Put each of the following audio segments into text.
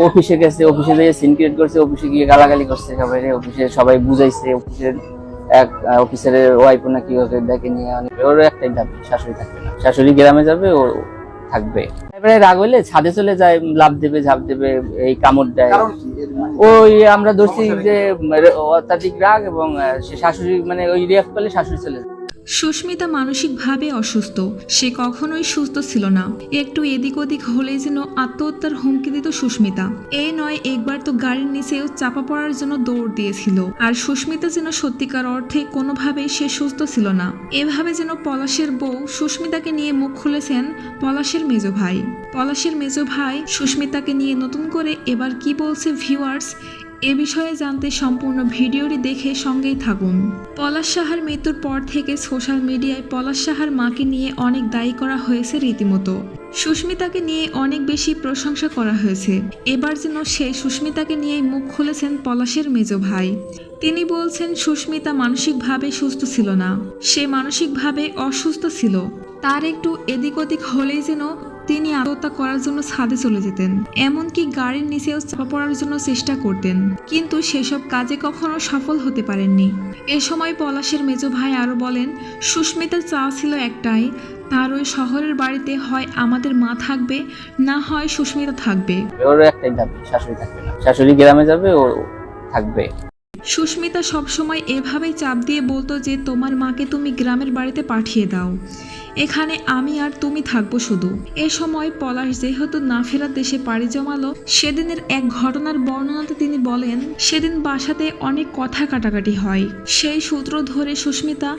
অফিসে গেছে, অফিসে গিয়ে সিন ক্রিয়েট করছে, অফিসে গিয়ে গালাগালি করছে সবাই, অফিসে সবাই বুঝাইছে, অফিসের এক অফিসারের ওয়াইফ না কি হতে দেখে নিয়ে ওর একটাই দাবি, শাশুড়ি থাকবে না, শাশুড়ি গ্রামে যাবে, ও থাকবে। এবারে রাগ হইলে ছাদে চলে যায়, লাভ দেবে, ঝাঁপ দেবে, এই কামড় দেয়। ওই আমরা ধরছি যে অত্যাধিক রাগ, এবং সে শাশুড়ি মানে ওই রিয়াক্ট করলে শাশুড়ি চলে যায়। সুস্মিতা মানসিকভাবে অসুস্থ, সে কখনোই সুস্থ ছিল না। একটু এদিক ওদিক হলেই যেন আত্মহত্যার হুমকি দিত সুস্মিতা। এই নয় একবার তো গাড়ির নিচেও চাপা পড়ার জন্য দৌড় দিয়েছিল। আর সুস্মিতা যেন সত্যিকার অর্থে কোনোভাবেই সে সুস্থ ছিল না। এভাবে যেন পলাশের বউ সুস্মিতাকে নিয়ে মুখ খুলেছেন পলাশের মেজো ভাই। পলাশের মেজো ভাই সুস্মিতাকে নিয়ে নতুন করে এবার কি বলছে ভিউয়ার্স, এ বিষয়ে জানতে সম্পূর্ণ ভিডিওটি দেখে সঙ্গেই থাকুন। পলাশ সাহার মৃত্যুর পর থেকে সোশ্যাল মিডিয়ায় পলাশ সাহার মাকে নিয়ে অনেক দায়ী করা হয়েছে রীতিমতো। সুস্মিতাকে নিয়ে অনেক বেশি প্রশংসা করা হয়েছে। এবার যেন সেই সুস্মিতাকে নিয়েই মুখ খুলেছেন পলাশের মেজো ভাই। তিনি বলছেন সুস্মিতা মানসিকভাবে সুস্থ ছিল না, সে মানসিকভাবে অসুস্থ ছিল। তার একটু এদিক ওদিক হলেই যেন তিনি আত্মহত্যা করার জন্য ছাদে চলে যেতেন, এমনকি গাড়ির নিচেও চাপা পড়ার জন্য চেষ্টা করতেন, কিন্তু সেসব কাজে কখনো সফল হতে পারেননি। এ সময় পলাশের মেজো ভাই আরও বলেন, সুস্মিতার চাওয়া ছিল একটাই, তার ওই শহরের বাড়িতে হয় আমাদের মা থাকবে, না হয় সুস্মিতা থাকবে। ওর একটাই দাবি, শাশুড়ি থাকবে না, শাশুড়ি গ্রামে যাবে, ও থাকবে। সুস্মিতা সবসময় এভাবেই চাপ দিয়ে বলতো যে তোমার মাকে তুমি গ্রামের বাড়িতে পাঠিয়ে দাও, এখানে আমি আর তুমি থাকবো শুধু। এ সময় পলাশ যেহেতু না ফেরার দেশে পাড়ি জমালো, সেদিনের এক ঘটনার বর্ণনাতে তিনি বলেন, সেদিন বাসাতে অনেক কথা কাটাকাটি হয়। সেই সূত্র ধরে সুস্মিতা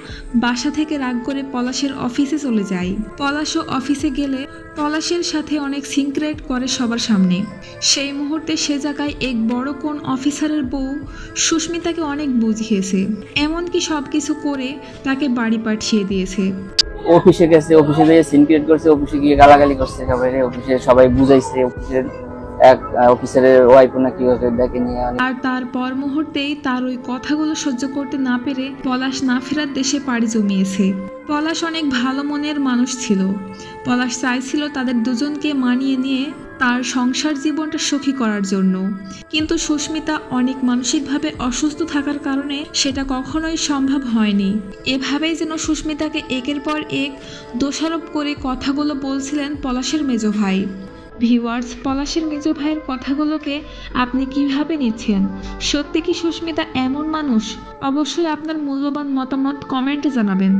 বাসা থেকে রাগ করে পলাশের অফিসে চলে যায়। পলাশও অফিসে গেলে পলাশের সাথে অনেক সিনক্রেট করে সবার সামনে। সেই মুহূর্তে সে জায়গায় এক বড় কোন অফিসারের বউ সুস্মিতাকে অনেক বুঝিয়েছে, এমনকি সবকিছু করে তাকে বাড়ি পাঠিয়ে দিয়েছে। অফিসে গেছে, অফিসে গিয়ে সিন ক্রিয়েট করছে, অফিসে গিয়ে গালাগালি করছে সবাই, অফিসে সবাই বুঝাইছে, অফিসের এক অফিসারের ওয়াইফ না কি হতে দেখে নিয়ে আর তারপর মুহূর্তেই তার ওই কথাগুলো সহ্য করতে না পেরে পলাশ না ফেরার দেশে পাড়ি জমিয়েছে। পলাশ অনেক ভালো মনের মানুষ ছিল। পলাশ চাইছিল তাদের দুজনকে মানিয়ে নিয়ে তার সংসার জীবনটা সুখী করার জন্য, কিন্তু সুস্মিতা অনেক মানসিকভাবে অসুস্থ থাকার কারণে সেটা কখনোই সম্ভব হয়নি। এভাবেই যেন সুস্মিতাকে একের পর এক দোষারোপ করে কথাগুলো বলছিলেন পলাশের মেজো ভাই। ভিউয়ার্স, পলাশের মেজো ভাইয়ের কথাগুলোকে আপনি কিভাবে নিচ্ছেন? সত্যি কি সুস্মিতা এমন মানুষ? অবশ্যই আপনার মূল্যবান মতামত কমেন্টে জানাবেন।